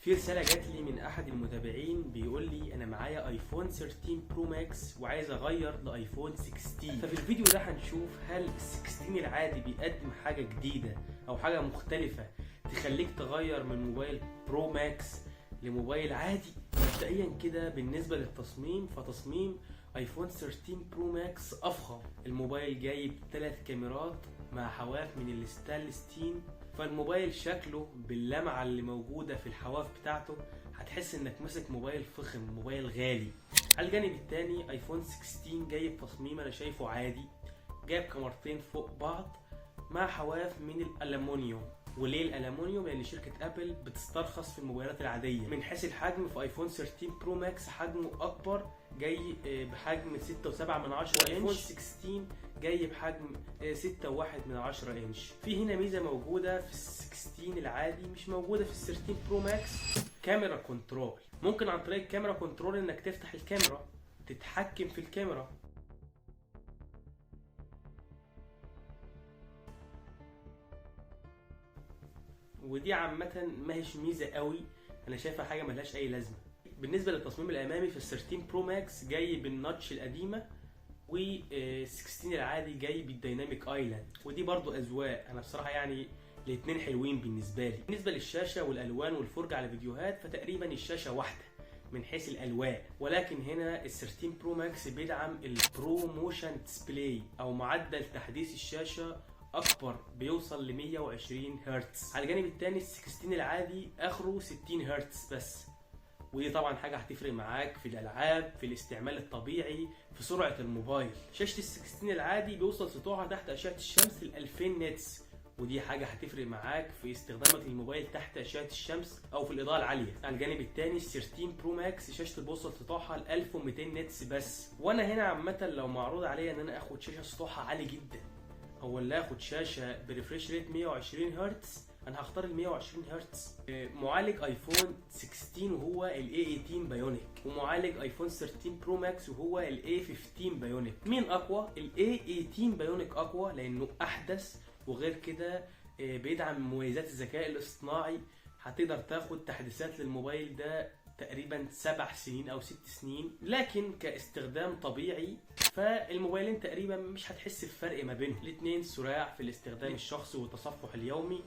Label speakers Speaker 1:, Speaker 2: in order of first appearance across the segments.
Speaker 1: في رسالة جات لي من أحد المتابعين بيقول لي أنا معايا ايفون 13 برو ماكس وعايز أغير لآيفون 16. ففي الفيديو ده هنشوف هل ال 16 العادي بيقدم حاجة جديدة أو حاجة مختلفة تخليك تغير من موبايل برو ماكس لموبايل عادي. مبدئيا كده بالنسبة للتصميم، فتصميم ايفون 13 برو ماكس أفخم. الموبايل جايب 3 كاميرات مع حواف من الستانلس ستيل، فالموبايل شكله باللمعة اللي موجودة في الحواف بتاعته هتحس انك ماسك موبايل فخم، موبايل غالي. على الجانب التاني ايفون 16 جايب تصميم انا شايفه عادي، جايب كاميرتين فوق بعض مع حواف من الألمونيوم. وليه الألمونيوم؟ لأن شركة أبل بتسترخص في الموبايلات العادية. من حيث الحجم في ايفون 13 برو ماكس حجمه أكبر، جاي بحجم 6.7 ايفون 16 جاي بحجم 6.1 انش. في هنا ميزة موجودة في ال 16 العادي مش موجودة في ال 13 برو ماكس، كاميرا كنترول. ممكن عن طريق الكاميرا كنترول انك تفتح الكاميرا، تتحكم في الكاميرا. ودي عامة ماهيش ميزة قوي، انا شايفها حاجة ملهاش اي لازمة. بالنسبة للتصميم الامامي في ال 13 برو ماكس جاي بالنوتش القديمة، و 16 العادي جاي بالديناميك ايلاند، ودي برضو اذواق. انا بصراحه يعني الاتنين حلوين بالنسبه لي. بالنسبه للشاشه والالوان والفرجه على فيديوهات فدقيقا الشاشه واحده من حيث الالوان، ولكن هنا ال 13 برو ماكس بيدعم البرو موشن ديسبلاي او معدل تحديث الشاشه اكبر، بيوصل ل 120 هرتز. على الجانب الثاني ال 16 العادي اخره 60 هرتز بس، ودي طبعا حاجه هتفرق معاك في الالعاب، في الاستعمال الطبيعي، في سرعه الموبايل. شاشه ال 16 العادي بيوصل سطوعها تحت اشعه الشمس ل 2000 نيتس، ودي حاجه هتفرق معاك في استخدامك للموبايل تحت اشعه الشمس او في الاضاءه العاليه. على الجانب الثاني ال 13 برو ماكس شاشته بيوصل سطوعها ل 1200 نيتس بس. وانا هنا عامه لو معروض عليا ان انا اخد شاشه سطوعها عالي جدا او ولا اخد شاشه بريفريش ريت 120 هرتز، انا هختار ال 120 هرتز. معالج ايفون 16 وهو ال A18 بايونيك، ومعالج ايفون 13 برو ماكس وهو ال A15 بايونيك. مين اقوى؟ ال A18 بايونيك اقوى لانه احدث، وغير كده بيدعم مميزات الذكاء الاصطناعي. هتقدر تاخد تحديثات للموبايل ده تقريبا 7 سنين او 6 سنين، لكن كاستخدام طبيعي فالموبايلين تقريبا مش هتحس بفرق ما بينهم. الاثنين سراع في الاستخدام الشخصي والتصفح اليومي.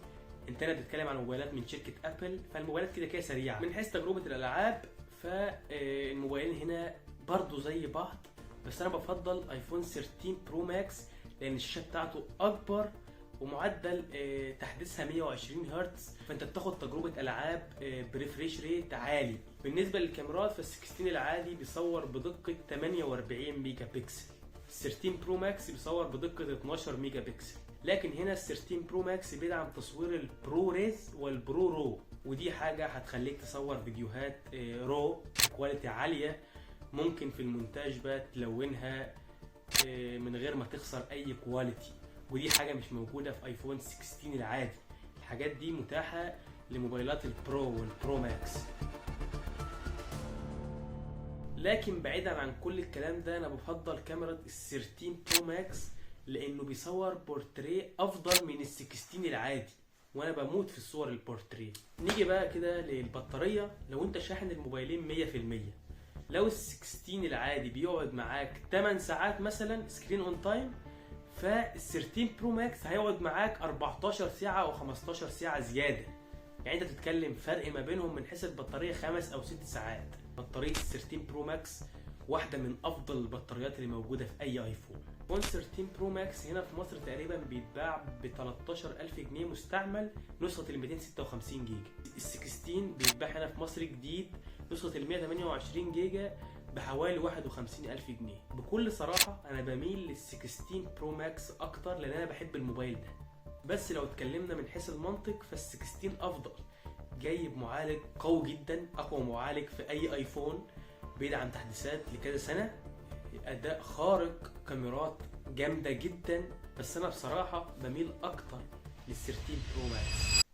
Speaker 1: انت بتتكلم عن موبايلات من شركه ابل، فالموبايلات كده كده سريعه. من حيث تجربه الالعاب فالموبايلين هنا برضو زي بعض، بس انا بفضل ايفون 13 برو ماكس لان الشاشه بتاعته اكبر ومعدل تحديثها 120 هرتز، فانت بتاخد تجربه العاب بريفريش ريت عالي. بالنسبه للكاميرات فال 16 العادي بيصور بدقه 48 ميجا بكسل، ال 13 برو ماكس بيصور بدقه 12 ميجا بكسل. لكن هنا ال 13 برو ماكس بيدعم تصوير البرو ريز والبرو رو، ودي حاجه هتخليك تصور فيديوهات رو بكواليتي عاليه، ممكن في المونتاج بقى تلونها من غير ما تخسر اي كواليتي، ودي حاجه مش موجوده في ايفون 16 العادي. الحاجات دي متاحه لموبايلات البرو والبرو ماكس. لكن بعيدا عن كل الكلام ده انا بفضل كاميرا ال 13 برو ماكس لانه بيصور بورتريه افضل من ال 16 العادي، وانا بموت في الصور البورتريه. نيجي بقى كده للبطاريه. لو انت شاحن الموبايلين 100%، لو ال 16 العادي بيقعد معاك 8 ساعات مثلا سكرين اون تايم، فال 13 برو ماكس هيقعد معاك 14 ساعه او 15 ساعه زياده. يعني انت بتتكلم فرق ما بينهم من حيث البطاريه 5 أو 6 ساعات. بطاريه ال 13 برو ماكس واحده من افضل البطاريات اللي موجوده في اي ايفون. ايفون 13 برو ماكس هنا في مصر تقريبا بيتباع ب 13000 جنيه مستعمل، نسخه ال 256 جيجا. ال 16 بيتباع هنا في مصر جديد نسخه ال 128 جيجا بحوالي 51000 جنيه. بكل صراحه انا بميل لل 16 برو ماكس اكتر لان انا بحب الموبايل ده. بس لو اتكلمنا من حيث المنطق فال 16 افضل، جايب معالج قوي جدا، اقوى معالج في اي ايفون، بيدعم تحديثات لكذا سنه، اداء خارق، كاميرات جامده جدا. بس انا بصراحه بميل اكتر لل 13 برو ماكس.